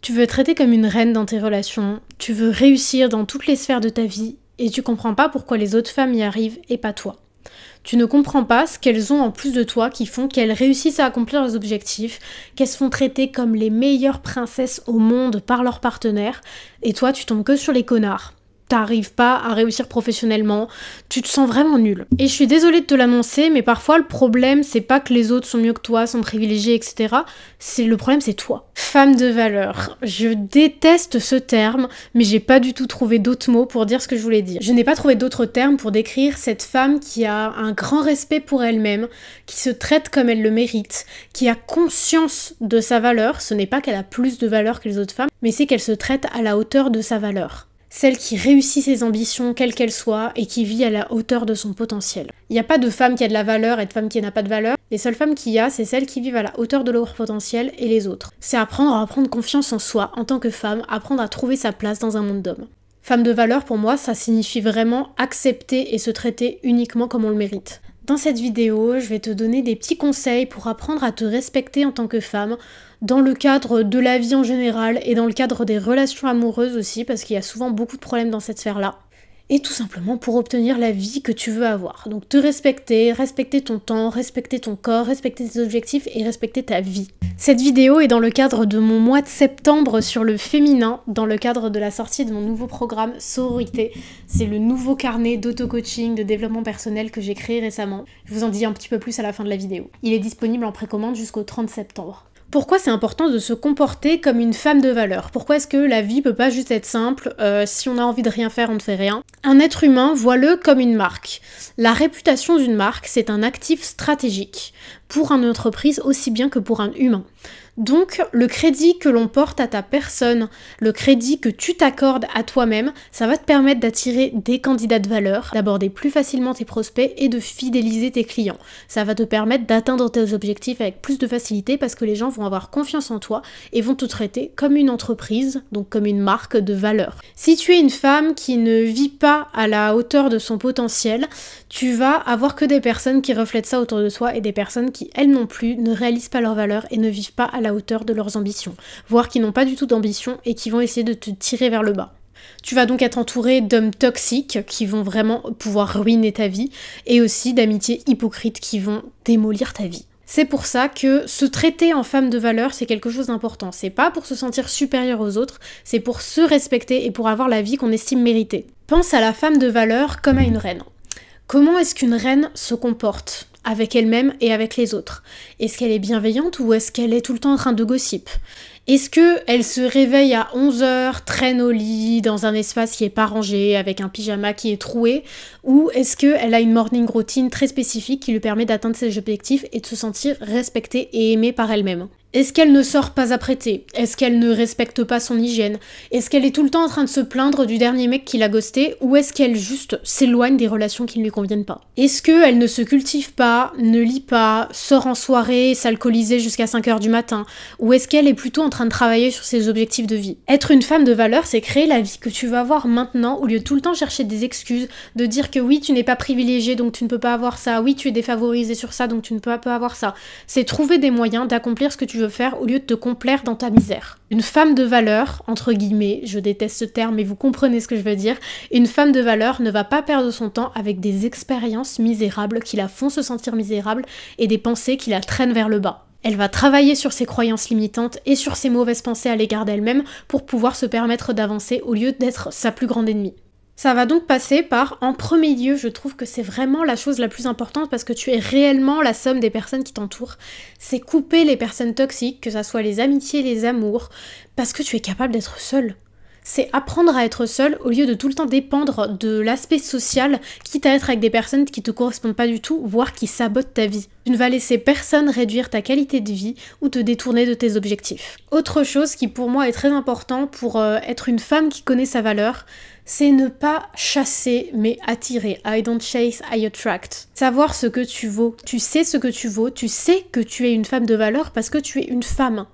Tu veux être traitée comme une reine dans tes relations, tu veux réussir dans toutes les sphères de ta vie et tu comprends pas pourquoi les autres femmes y arrivent et pas toi. Tu ne comprends pas ce qu'elles ont en plus de toi qui font qu'elles réussissent à accomplir leurs objectifs, qu'elles se font traiter comme les meilleures princesses au monde par leurs partenaires et toi tu tombes que sur les connards. T'arrives pas à réussir professionnellement, tu te sens vraiment nul. Et je suis désolée de te l'annoncer, mais parfois le problème, c'est pas que les autres sont mieux que toi, sont privilégiés, etc. Le problème, c'est toi. Femme de valeur. Je déteste ce terme, mais j'ai pas du tout trouvé d'autres mots pour dire ce que je voulais dire. Je n'ai pas trouvé d'autres termes pour décrire cette femme qui a un grand respect pour elle-même, qui se traite comme elle le mérite, qui a conscience de sa valeur. Ce n'est pas qu'elle a plus de valeur que les autres femmes, mais c'est qu'elle se traite à la hauteur de sa valeur. Celle qui réussit ses ambitions, quelles qu'elles soient, et qui vit à la hauteur de son potentiel. Il n'y a pas de femme qui a de la valeur et de femme qui n'a pas de valeur. Les seules femmes qu'il y a, c'est celles qui vivent à la hauteur de leur potentiel et les autres. C'est apprendre à prendre confiance en soi en tant que femme, apprendre à trouver sa place dans un monde d'hommes. Femme de valeur, pour moi, ça signifie vraiment accepter et se traiter uniquement comme on le mérite. Dans cette vidéo, je vais te donner des petits conseils pour apprendre à te respecter en tant que femme, dans le cadre de la vie en général et dans le cadre des relations amoureuses aussi, parce qu'il y a souvent beaucoup de problèmes dans cette sphère-là. Et tout simplement pour obtenir la vie que tu veux avoir. Donc te respecter, respecter ton temps, respecter ton corps, respecter tes objectifs et respecter ta vie. Cette vidéo est dans le cadre de mon mois de septembre sur le féminin, dans le cadre de la sortie de mon nouveau programme Sororité. C'est le nouveau carnet d'auto-coaching, de développement personnel que j'ai créé récemment. Je vous en dis un petit peu plus à la fin de la vidéo. Il est disponible en précommande jusqu'au 30 septembre. Pourquoi c'est important de se comporter comme une femme de valeur? Pourquoi est-ce que la vie peut pas juste être simple? Si on a envie de rien faire, on ne fait rien. Un être humain, vois-le comme une marque. La réputation d'une marque, c'est un actif stratégique pour une entreprise aussi bien que pour un humain. Donc, le crédit que l'on porte à ta personne, le crédit que tu t'accordes à toi-même, ça va te permettre d'attirer des candidats de valeur, d'aborder plus facilement tes prospects et de fidéliser tes clients. Ça va te permettre d'atteindre tes objectifs avec plus de facilité parce que les gens vont avoir confiance en toi et vont te traiter comme une entreprise, donc comme une marque de valeur. Si tu es une femme qui ne vit pas à la hauteur de son potentiel, tu vas avoir que des personnes qui reflètent ça autour de toi et des personnes qui, elles non plus, ne réalisent pas leur valeur et ne vivent pas à la hauteur de leurs ambitions, voire qui n'ont pas du tout d'ambition et qui vont essayer de te tirer vers le bas. Tu vas donc être entouré d'hommes toxiques qui vont vraiment pouvoir ruiner ta vie et aussi d'amitiés hypocrites qui vont démolir ta vie. C'est pour ça que se traiter en femme de valeur, c'est quelque chose d'important. C'est pas pour se sentir supérieur aux autres, c'est pour se respecter et pour avoir la vie qu'on estime méritée. Pense à la femme de valeur comme à une reine. Comment est-ce qu'une reine se comporte avec elle-même et avec les autres? Est-ce qu'elle est bienveillante ou est-ce qu'elle est tout le temps en train de gossip? Est-ce qu'elle se réveille à 11h, traîne au lit, dans un espace qui est pas rangé, avec un pyjama qui est troué? Ou est-ce qu'elle a une morning routine très spécifique qui lui permet d'atteindre ses objectifs et de se sentir respectée et aimée par elle-même? Est-ce qu'elle ne sort pas à prêter? Est-ce qu'elle ne respecte pas son hygiène? Est-ce qu'elle est tout le temps en train de se plaindre du dernier mec qui l'a ghosté? Ou est-ce qu'elle juste s'éloigne des relations qui ne lui conviennent pas? Est-ce qu'elle ne se cultive pas, ne lit pas, sort en soirée, s'alcooliser jusqu'à 5h du matin? Ou est-ce qu'elle est plutôt en train de travailler sur ses objectifs de vie? Être une femme de valeur, c'est créer la vie que tu vas avoir maintenant, au lieu de tout le temps chercher des excuses, de dire que oui, tu n'es pas privilégiée, donc tu ne peux pas avoir ça, oui, tu es défavorisée sur ça, donc tu ne peux pas avoir ça. C'est trouver des moyens d'accomplir ce que tu veux faire au lieu de te complaire dans ta misère. Une femme de valeur, entre guillemets, je déteste ce terme mais vous comprenez ce que je veux dire, une femme de valeur ne va pas perdre son temps avec des expériences misérables qui la font se sentir misérable et des pensées qui la traînent vers le bas. Elle va travailler sur ses croyances limitantes et sur ses mauvaises pensées à l'égard d'elle-même pour pouvoir se permettre d'avancer au lieu d'être sa plus grande ennemie. Ça va donc passer par, en premier lieu, je trouve que c'est vraiment la chose la plus importante parce que tu es réellement la somme des personnes qui t'entourent. C'est couper les personnes toxiques, que ça soit les amitiés, les amours, parce que tu es capable d'être seule. C'est apprendre à être seule au lieu de tout le temps dépendre de l'aspect social, quitte à être avec des personnes qui te correspondent pas du tout, voire qui sabotent ta vie. Tu ne vas laisser personne réduire ta qualité de vie ou te détourner de tes objectifs. Autre chose qui pour moi est très important pour être une femme qui connaît sa valeur, c'est ne pas chasser mais attirer. I don't chase, I attract. Savoir ce que tu vaux. Tu sais ce que tu vaux, tu sais que tu es une femme de valeur parce que tu es une femme.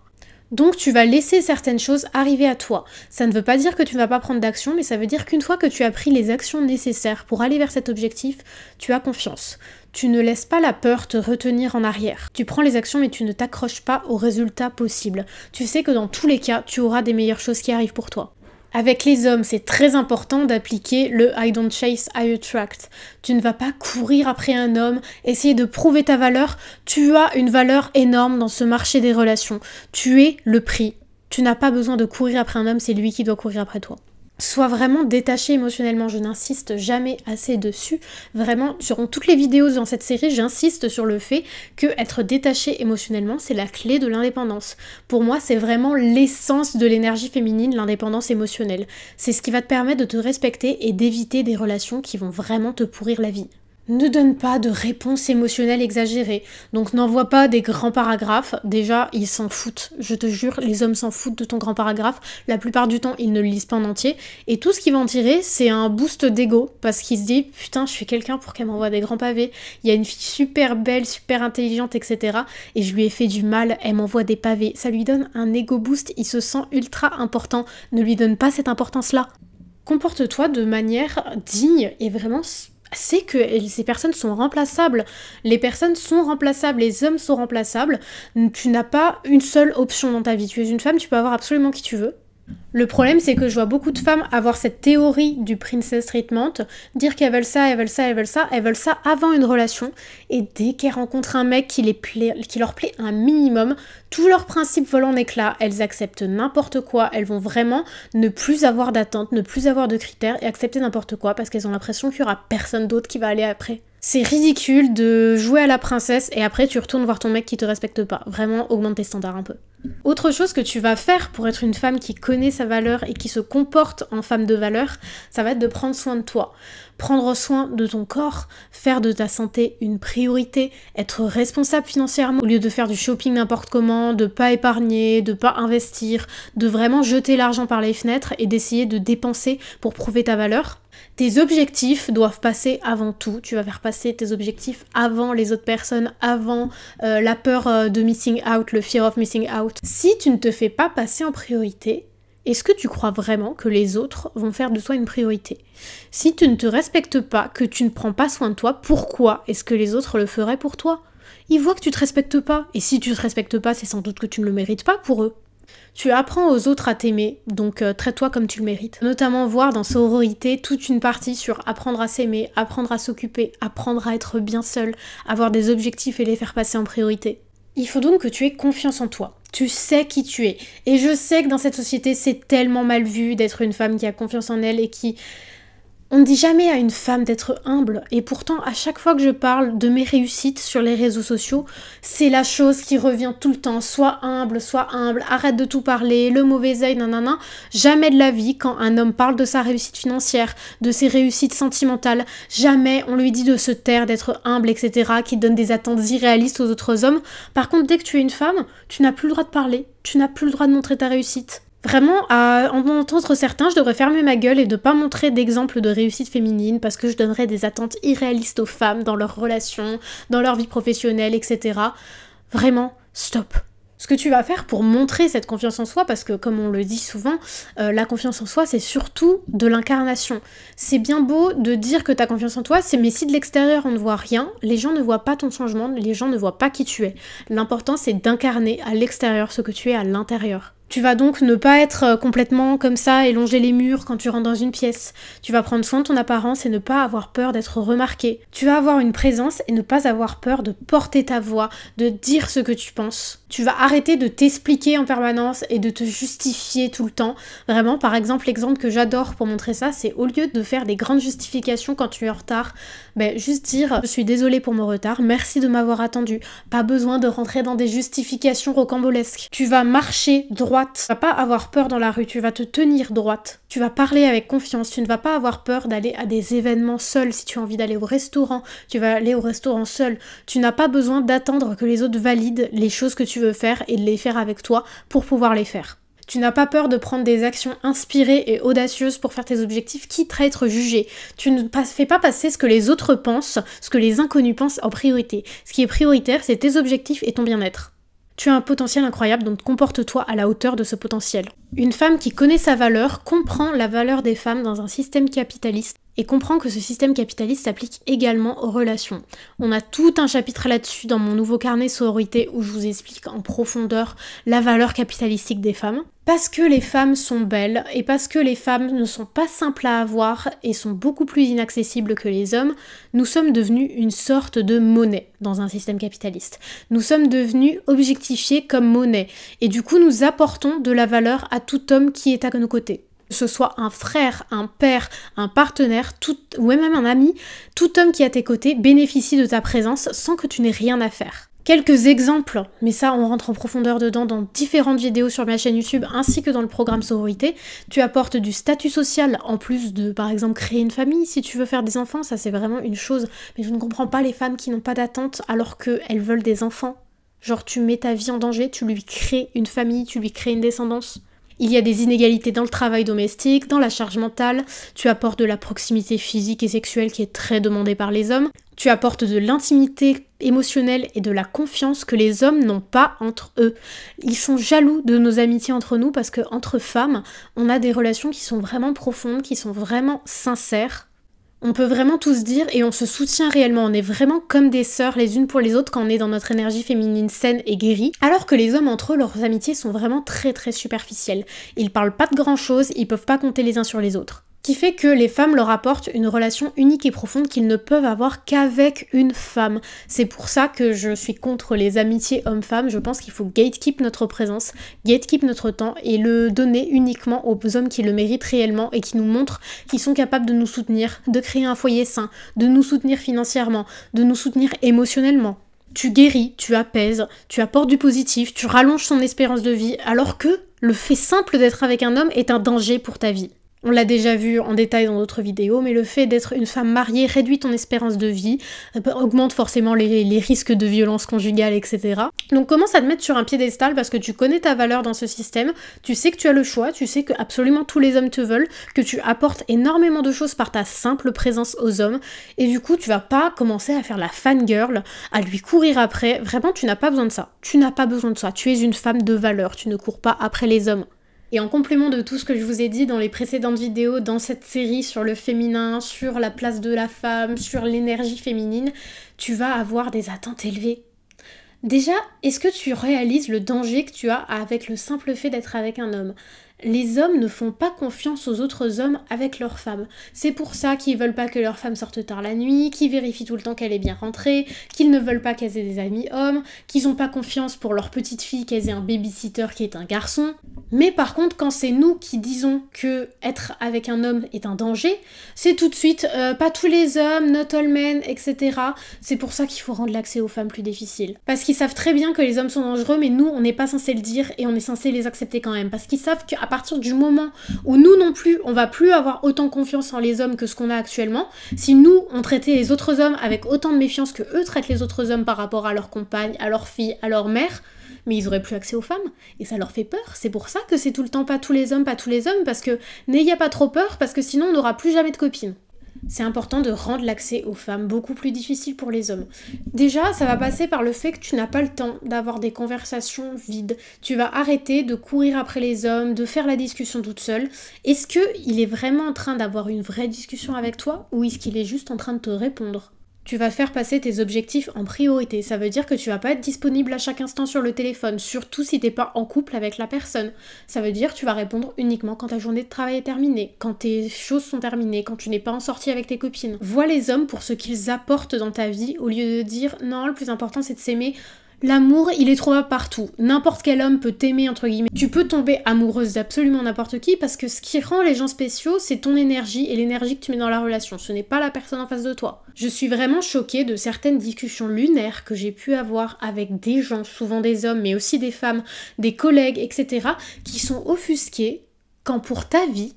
Donc tu vas laisser certaines choses arriver à toi. Ça ne veut pas dire que tu ne vas pas prendre d'action, mais ça veut dire qu'une fois que tu as pris les actions nécessaires pour aller vers cet objectif, tu as confiance. Tu ne laisses pas la peur te retenir en arrière. Tu prends les actions mais tu ne t'accroches pas aux résultats possibles. Tu sais que dans tous les cas, tu auras des meilleures choses qui arrivent pour toi. Avec les hommes, c'est très important d'appliquer le I don't chase, I attract. Tu ne vas pas courir après un homme, essayer de prouver ta valeur. Tu as une valeur énorme dans ce marché des relations. Tu es le prix. Tu n'as pas besoin de courir après un homme, c'est lui qui doit courir après toi. Sois vraiment détaché émotionnellement, je n'insiste jamais assez dessus. Vraiment, sur toutes les vidéos dans cette série, j'insiste sur le fait que être détaché émotionnellement, c'est la clé de l'indépendance. Pour moi, c'est vraiment l'essence de l'énergie féminine, l'indépendance émotionnelle. C'est ce qui va te permettre de te respecter et d'éviter des relations qui vont vraiment te pourrir la vie. Ne donne pas de réponse émotionnelle exagérée, donc n'envoie pas des grands paragraphes, déjà ils s'en foutent, je te jure, les hommes s'en foutent de ton grand paragraphe, la plupart du temps ils ne le lisent pas en entier, et tout ce qu'ils vont en tirer c'est un boost d'ego, parce qu'ils se disent putain je suis quelqu'un pour qu'elle m'envoie des grands pavés, il y a une fille super belle, super intelligente, etc. et je lui ai fait du mal, elle m'envoie des pavés, ça lui donne un ego boost, il se sent ultra important, ne lui donne pas cette importance-là. Comporte-toi de manière digne et vraiment c'est que ces personnes sont remplaçables. Les personnes sont remplaçables, les hommes sont remplaçables. Tu n'as pas une seule option dans ta vie. Tu es une femme, tu peux avoir absolument qui tu veux. Le problème, c'est que je vois beaucoup de femmes avoir cette théorie du princess treatment, dire qu'elles veulent ça, elles veulent ça, elles veulent ça, elles veulent ça avant une relation, et dès qu'elles rencontrent un mec qui leur plaît un minimum, tous leurs principes volent en éclats, elles acceptent n'importe quoi, elles vont vraiment ne plus avoir d'attente, ne plus avoir de critères et accepter n'importe quoi parce qu'elles ont l'impression qu'il y aura personne d'autre qui va aller après. C'est ridicule de jouer à la princesse et après tu retournes voir ton mec qui te respecte pas. Vraiment, augmente tes standards un peu. Autre chose que tu vas faire pour être une femme qui connaît sa valeur et qui se comporte en femme de valeur, ça va être de prendre soin de toi. Prendre soin de ton corps, faire de ta santé une priorité, être responsable financièrement au lieu de faire du shopping n'importe comment, de pas épargner, de pas investir, de vraiment jeter l'argent par les fenêtres et d'essayer de dépenser pour prouver ta valeur. Tes objectifs doivent passer avant tout. Tu vas faire passer tes objectifs avant les autres personnes, avant la peur de missing out, le fear of missing out. Si tu ne te fais pas passer en priorité, est-ce que tu crois vraiment que les autres vont faire de toi une priorité? Si tu ne te respectes pas, que tu ne prends pas soin de toi, pourquoi est-ce que les autres le feraient pour toi? Ils voient que tu te respectes pas, et si tu te respectes pas, c'est sans doute que tu ne le mérites pas pour eux. Tu apprends aux autres à t'aimer, donc traite-toi comme tu le mérites. Notamment voir dans Sororité toute une partie sur apprendre à s'aimer, apprendre à s'occuper, apprendre à être bien seul, avoir des objectifs et les faire passer en priorité. Il faut donc que tu aies confiance en toi. Tu sais qui tu es. Et je sais que dans cette société, c'est tellement mal vu d'être une femme qui a confiance en elle et qui... On ne dit jamais à une femme d'être humble, et pourtant à chaque fois que je parle de mes réussites sur les réseaux sociaux, c'est la chose qui revient tout le temps, sois humble, arrête de tout parler, le mauvais œil, nanana. Jamais de la vie, quand un homme parle de sa réussite financière, de ses réussites sentimentales, jamais on lui dit de se taire, d'être humble, etc., qui donne des attentes irréalistes aux autres hommes. Par contre, dès que tu es une femme, tu n'as plus le droit de parler, tu n'as plus le droit de montrer ta réussite. Vraiment, à en entendre certains, je devrais fermer ma gueule et ne pas montrer d'exemples de réussite féminine parce que je donnerais des attentes irréalistes aux femmes dans leurs relations, dans leur vie professionnelle, etc. Vraiment, stop. Ce que tu vas faire pour montrer cette confiance en soi, parce que comme on le dit souvent, la confiance en soi c'est surtout de l'incarnation. C'est bien beau de dire que t'as confiance en toi, mais si de l'extérieur on ne voit rien, les gens ne voient pas ton changement, les gens ne voient pas qui tu es. L'important c'est d'incarner à l'extérieur ce que tu es à l'intérieur. Tu vas donc ne pas être complètement comme ça et longer les murs quand tu rentres dans une pièce. Tu vas prendre soin de ton apparence et ne pas avoir peur d'être remarqué. Tu vas avoir une présence et ne pas avoir peur de porter ta voix, de dire ce que tu penses. Tu vas arrêter de t'expliquer en permanence et de te justifier tout le temps. Vraiment, par exemple, l'exemple que j'adore pour montrer ça, c'est au lieu de faire des grandes justifications quand tu es en retard, juste dire « Je suis désolée pour mon retard, merci de m'avoir attendu ». Pas besoin de rentrer dans des justifications rocambolesques. Tu vas marcher droit. Tu vas pas avoir peur dans la rue, tu vas te tenir droite. Tu vas parler avec confiance, tu ne vas pas avoir peur d'aller à des événements seul. Si tu as envie d'aller au restaurant, tu vas aller au restaurant seul. Tu n'as pas besoin d'attendre que les autres valident les choses que tu veux faire et de les faire avec toi pour pouvoir les faire. Tu n'as pas peur de prendre des actions inspirées et audacieuses pour faire tes objectifs, quitte à être jugé. Tu ne fais pas passer ce que les autres pensent, ce que les inconnus pensent en priorité. Ce qui est prioritaire, c'est tes objectifs et ton bien-être. Tu as un potentiel incroyable, donc comporte-toi à la hauteur de ce potentiel. Une femme qui connaît sa valeur comprend la valeur des femmes dans un système capitaliste et comprend que ce système capitaliste s'applique également aux relations. On a tout un chapitre là-dessus dans mon nouveau carnet sororité où je vous explique en profondeur la valeur capitalistique des femmes. Parce que les femmes sont belles et parce que les femmes ne sont pas simples à avoir et sont beaucoup plus inaccessibles que les hommes, nous sommes devenus une sorte de monnaie dans un système capitaliste. Nous sommes devenus objectifiés comme monnaie et du coup nous apportons de la valeur à tout homme qui est à nos côtés. Que ce soit un frère, un père, un partenaire, ou même un ami, tout homme qui est à tes côtés bénéficie de ta présence sans que tu n'aies rien à faire. Quelques exemples, mais ça on rentre en profondeur dedans dans différentes vidéos sur ma chaîne YouTube ainsi que dans le programme sororité. Tu apportes du statut social en plus de par exemple créer une famille si tu veux faire des enfants, ça c'est vraiment une chose. Mais je ne comprends pas les femmes qui n'ont pas d'attente alors qu'elles veulent des enfants. Genre tu mets ta vie en danger, tu lui crées une famille, tu lui crées une descendance. Il y a des inégalités dans le travail domestique, dans la charge mentale, tu apportes de la proximité physique et sexuelle qui est très demandée par les hommes, tu apportes de l'intimité émotionnelle et de la confiance que les hommes n'ont pas entre eux. Ils sont jaloux de nos amitiés entre nous parce qu'entre femmes, on a des relations qui sont vraiment profondes, qui sont vraiment sincères. On peut vraiment tout se dire et on se soutient réellement, on est vraiment comme des sœurs les unes pour les autres quand on est dans notre énergie féminine saine et guérie, alors que les hommes entre eux, leurs amitiés sont vraiment très très superficielles. Ils parlent pas de grand chose, ils peuvent pas compter les uns sur les autres. Qui fait que les femmes leur apportent une relation unique et profonde qu'ils ne peuvent avoir qu'avec une femme. C'est pour ça que je suis contre les amitiés hommes-femmes, je pense qu'il faut gatekeep notre présence, gatekeep notre temps et le donner uniquement aux hommes qui le méritent réellement et qui nous montrent qu'ils sont capables de nous soutenir, de créer un foyer sain, de nous soutenir financièrement, de nous soutenir émotionnellement. Tu guéris, tu apaises, tu apportes du positif, tu rallonges son espérance de vie, alors que le fait simple d'être avec un homme est un danger pour ta vie. On l'a déjà vu en détail dans d'autres vidéos, mais le fait d'être une femme mariée réduit ton espérance de vie, augmente forcément les risques de violence conjugale, etc. Donc commence à te mettre sur un piédestal parce que tu connais ta valeur dans ce système, tu sais que tu as le choix, tu sais que absolument tous les hommes te veulent, que tu apportes énormément de choses par ta simple présence aux hommes, et du coup tu vas pas commencer à faire la fangirl, à lui courir après, vraiment tu n'as pas besoin de ça. Tu n'as pas besoin de ça, tu es une femme de valeur, tu ne cours pas après les hommes. Et en complément de tout ce que je vous ai dit dans les précédentes vidéos, dans cette série sur le féminin, sur la place de la femme, sur l'énergie féminine, tu vas avoir des attentes élevées. Déjà, est-ce que tu réalises le danger que tu as avec le simple fait d'être avec un homme ? Les hommes ne font pas confiance aux autres hommes avec leurs femmes. C'est pour ça qu'ils veulent pas que leur femme sorte tard la nuit, qu'ils vérifient tout le temps qu'elle est bien rentrée, qu'ils ne veulent pas qu'elles aient des amis hommes, qu'ils ont pas confiance pour leur petite fille qu'elles aient un babysitter qui est un garçon. Mais par contre, quand c'est nous qui disons que être avec un homme est un danger, c'est tout de suite pas tous les hommes, not all men, etc. C'est pour ça qu'il faut rendre l'accès aux femmes plus difficile. Parce qu'ils savent très bien que les hommes sont dangereux, mais nous, on n'est pas censé le dire et on est censé les accepter quand même. Parce qu'ils savent qu'à partir du moment où nous non plus, on va plus avoir autant confiance en les hommes que ce qu'on a actuellement, si nous, on traitait les autres hommes avec autant de méfiance que eux traitent les autres hommes par rapport à leurs compagnes, à leurs filles, à leur mère, mais ils auraient plus accès aux femmes, et ça leur fait peur. C'est pour ça que c'est tout le temps pas tous les hommes, parce que n'ayez pas trop peur, parce que sinon on n'aura plus jamais de copines. C'est important de rendre l'accès aux femmes beaucoup plus difficile pour les hommes. Déjà, ça va passer par le fait que tu n'as pas le temps d'avoir des conversations vides. Tu vas arrêter de courir après les hommes, de faire la discussion toute seule. Est-ce qu'il est vraiment en train d'avoir une vraie discussion avec toi ou est-ce qu'il est juste en train de te répondre ? Tu vas faire passer tes objectifs en priorité, ça veut dire que tu vas pas être disponible à chaque instant sur le téléphone, surtout si t'es pas en couple avec la personne. Ça veut dire que tu vas répondre uniquement quand ta journée de travail est terminée, quand tes choses sont terminées, quand tu n'es pas en sortie avec tes copines. Vois les hommes pour ce qu'ils apportent dans ta vie, au lieu de dire « non, le plus important c'est de s'aimer ». L'amour, il est trouvable partout. N'importe quel homme peut t'aimer, entre guillemets. Tu peux tomber amoureuse d'absolument n'importe qui parce que ce qui rend les gens spéciaux, c'est ton énergie et l'énergie que tu mets dans la relation. Ce n'est pas la personne en face de toi. Je suis vraiment choquée de certaines discussions lunaires que j'ai pu avoir avec des gens, souvent des hommes, mais aussi des femmes, des collègues, etc., qui sont offusqués quand pour ta vie,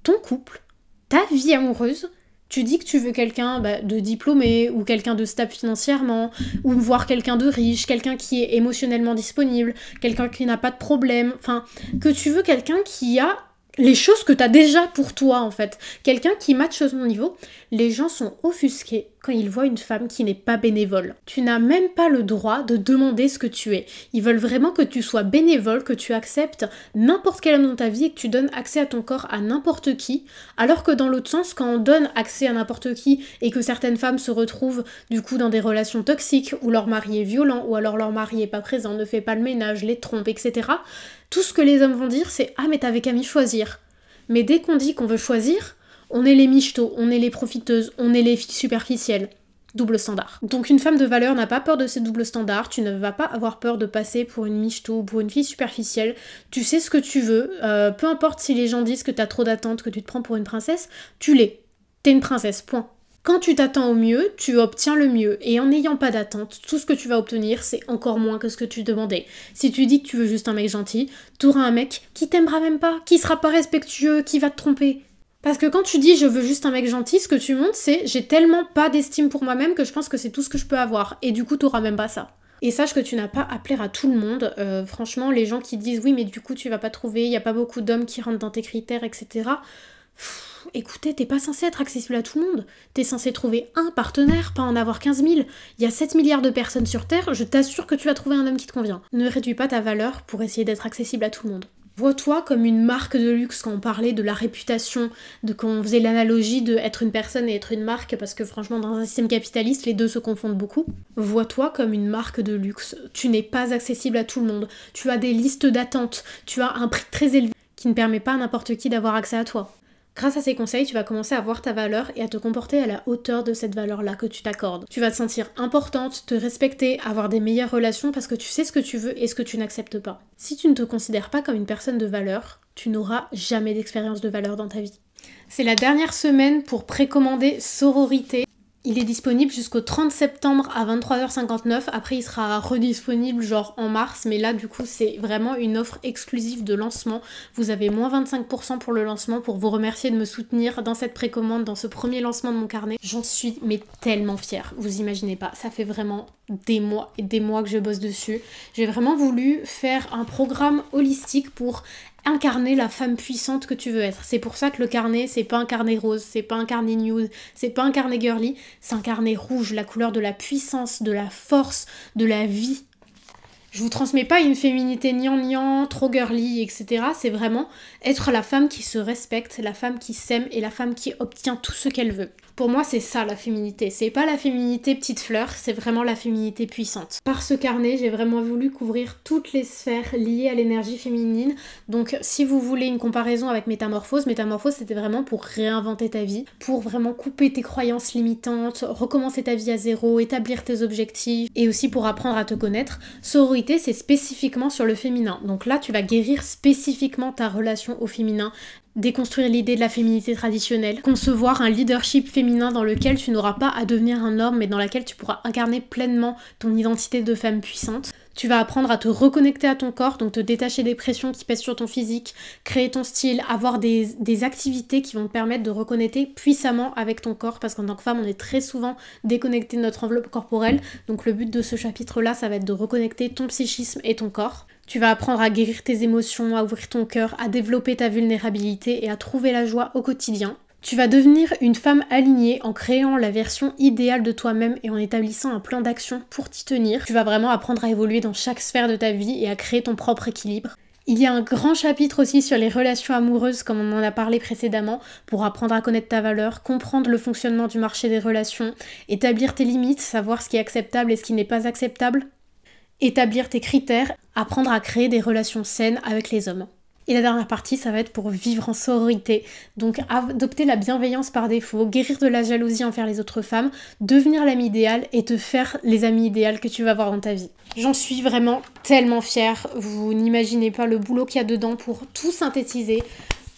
ton couple, ta vie amoureuse, tu dis que tu veux quelqu'un de diplômé ou quelqu'un de stable financièrement ou voir quelqu'un de riche, quelqu'un qui est émotionnellement disponible, quelqu'un qui n'a pas de problème, enfin, que tu veux quelqu'un qui a les choses que tu as déjà pour toi en fait. Quelqu'un qui matche à ton niveau, les gens sont offusqués quand ils voient une femme qui n'est pas bénévole. Tu n'as même pas le droit de demander ce que tu es. Ils veulent vraiment que tu sois bénévole, que tu acceptes n'importe quel homme dans ta vie et que tu donnes accès à ton corps à n'importe qui, alors que dans l'autre sens, quand on donne accès à n'importe qui et que certaines femmes se retrouvent du coup dans des relations toxiques où leur mari est violent ou alors leur mari est pas présent, ne fait pas le ménage, les trompe, etc., tout ce que les hommes vont dire c'est « Ah mais t'avais qu'à m'y choisir ». Mais dès qu'on dit qu'on veut choisir, on est les michetots, on est les profiteuses, on est les filles superficielles. Double standard. Donc une femme de valeur n'a pas peur de ces doubles standards, tu ne vas pas avoir peur de passer pour une michetot ou pour une fille superficielle, tu sais ce que tu veux, peu importe si les gens disent que t'as trop d'attentes, que tu te prends pour une princesse, tu l'es. T'es une princesse, point. Quand tu t'attends au mieux, tu obtiens le mieux. Et en n'ayant pas d'attente, tout ce que tu vas obtenir, c'est encore moins que ce que tu demandais. Si tu dis que tu veux juste un mec gentil, t'auras un mec qui t'aimera même pas, qui sera pas respectueux, qui va te tromper. Parce que quand tu dis je veux juste un mec gentil, ce que tu montres c'est j'ai tellement pas d'estime pour moi-même que je pense que c'est tout ce que je peux avoir. Et du coup t'auras même pas ça. Et sache que tu n'as pas à plaire à tout le monde. Franchement, les gens qui disent oui mais du coup tu vas pas trouver, il y a pas beaucoup d'hommes qui rentrent dans tes critères, etc. Écoutez, t'es pas censé être accessible à tout le monde. T'es censé trouver un partenaire, pas en avoir 15 000. Il y a 7 milliards de personnes sur Terre, je t'assure que tu vas trouver un homme qui te convient. Ne réduis pas ta valeur pour essayer d'être accessible à tout le monde. Vois-toi comme une marque de luxe quand on parlait de la réputation, quand on faisait l'analogie de être une personne et être une marque, parce que franchement dans un système capitaliste, les deux se confondent beaucoup. Vois-toi comme une marque de luxe. Tu n'es pas accessible à tout le monde. Tu as des listes d'attente. Tu as un prix très élevé qui ne permet pas à n'importe qui d'avoir accès à toi. Grâce à ces conseils, tu vas commencer à voir ta valeur et à te comporter à la hauteur de cette valeur-là que tu t'accordes. Tu vas te sentir importante, te respecter, avoir des meilleures relations parce que tu sais ce que tu veux et ce que tu n'acceptes pas. Si tu ne te considères pas comme une personne de valeur, tu n'auras jamais d'expérience de valeur dans ta vie. C'est la dernière semaine pour précommander Sororité. Il est disponible jusqu'au 30 septembre à 23h59, après il sera redisponible genre en mars, mais là du coup c'est vraiment une offre exclusive de lancement. Vous avez moins 25% pour le lancement pour vous remercier de me soutenir dans cette précommande, dans ce premier lancement de mon carnet. J'en suis mais tellement fière, vous imaginez pas, ça fait vraiment des mois et des mois que je bosse dessus. J'ai vraiment voulu faire un programme holistique pour incarner la femme puissante que tu veux être. C'est pour ça que le carnet, c'est pas un carnet rose, c'est pas un carnet nude, c'est pas un carnet girly, c'est un carnet rouge, la couleur de la puissance, de la force, de la vie. Je vous transmets pas une féminité gnangnan, trop girly, etc. C'est vraiment être la femme qui se respecte, la femme qui s'aime et la femme qui obtient tout ce qu'elle veut. Pour moi, c'est ça la féminité. C'est pas la féminité petite fleur, c'est vraiment la féminité puissante. Par ce carnet, j'ai vraiment voulu couvrir toutes les sphères liées à l'énergie féminine. Donc, si vous voulez une comparaison avec Métamorphose, Métamorphose, c'était vraiment pour réinventer ta vie, pour vraiment couper tes croyances limitantes, recommencer ta vie à zéro, établir tes objectifs, et aussi pour apprendre à te connaître. Sororité, c'est spécifiquement sur le féminin. Donc là, tu vas guérir spécifiquement ta relation au féminin, déconstruire l'idée de la féminité traditionnelle, concevoir un leadership féminin dans lequel tu n'auras pas à devenir un homme mais dans lequel tu pourras incarner pleinement ton identité de femme puissante. Tu vas apprendre à te reconnecter à ton corps, donc te détacher des pressions qui pèsent sur ton physique, créer ton style, avoir des activités qui vont te permettre de reconnecter puissamment avec ton corps, parce qu'en tant que femme, on est très souvent déconnecté de notre enveloppe corporelle. Donc le but de ce chapitre-là, ça va être de reconnecter ton psychisme et ton corps. Tu vas apprendre à guérir tes émotions, à ouvrir ton cœur, à développer ta vulnérabilité et à trouver la joie au quotidien. Tu vas devenir une femme alignée en créant la version idéale de toi-même et en établissant un plan d'action pour t'y tenir. Tu vas vraiment apprendre à évoluer dans chaque sphère de ta vie et à créer ton propre équilibre. Il y a un grand chapitre aussi sur les relations amoureuses, comme on en a parlé précédemment, pour apprendre à connaître ta valeur, comprendre le fonctionnement du marché des relations, établir tes limites, savoir ce qui est acceptable et ce qui n'est pas acceptable, établir tes critères, apprendre à créer des relations saines avec les hommes. Et la dernière partie, ça va être pour vivre en sororité. Donc adopter la bienveillance par défaut, guérir de la jalousie envers les autres femmes, devenir l'ami idéal et te faire les amis idéales que tu vas avoir dans ta vie. J'en suis vraiment tellement fière. Vous n'imaginez pas le boulot qu'il y a dedans pour tout synthétiser.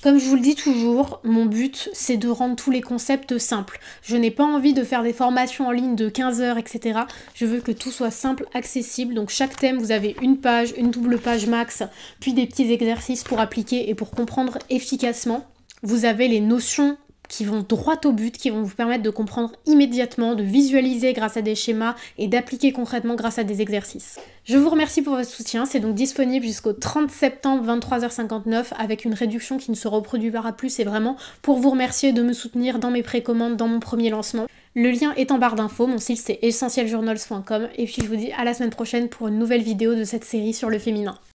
Comme je vous le dis toujours, mon but c'est de rendre tous les concepts simples. Je n'ai pas envie de faire des formations en ligne de 15 heures, etc. Je veux que tout soit simple, accessible. Donc chaque thème, vous avez une page, une double page max, puis des petits exercices pour appliquer et pour comprendre efficacement. Vous avez les notions qui vont droit au but, qui vont vous permettre de comprendre immédiatement, de visualiser grâce à des schémas et d'appliquer concrètement grâce à des exercices. Je vous remercie pour votre soutien, c'est donc disponible jusqu'au 30 septembre 23h59 avec une réduction qui ne se reproduira plus, c'est vraiment pour vous remercier de me soutenir dans mes précommandes, dans mon premier lancement. Le lien est en barre d'infos, mon site c'est essentialjournals.com et puis je vous dis à la semaine prochaine pour une nouvelle vidéo de cette série sur le féminin.